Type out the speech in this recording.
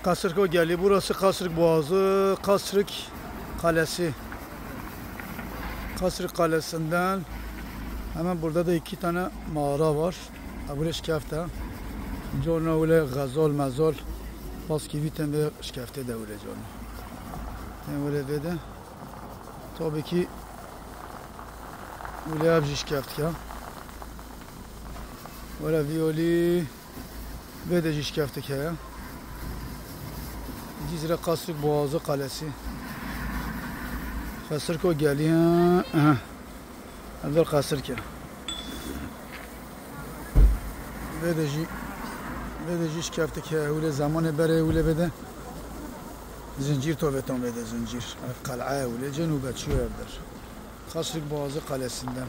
Kasırga geliyor. Burası Kasırık Boğazı, Kasırık Kalesi. Kasırık Kalesi'nden hemen burada da 2 tane mağara var. Buraya şikafte. Canına öyle gazol mezol. Baski viten ve şikafte de öyle canı. Yani öyle vede. Tabii ki öyle yapıcı şikafte ya. Öyle viyoli vede şikafte ya. Cizre Kasırık Boğazı Kalesi. Kasırık geliyor. Evvel Kasırık ya. Vedeci şikafte ki öyle zamanı beri öyle bede. Zincir toveton vede zincir. Kal'a öyle cenubet şu evdir. Kasırık Boğazı Kalesi'nden.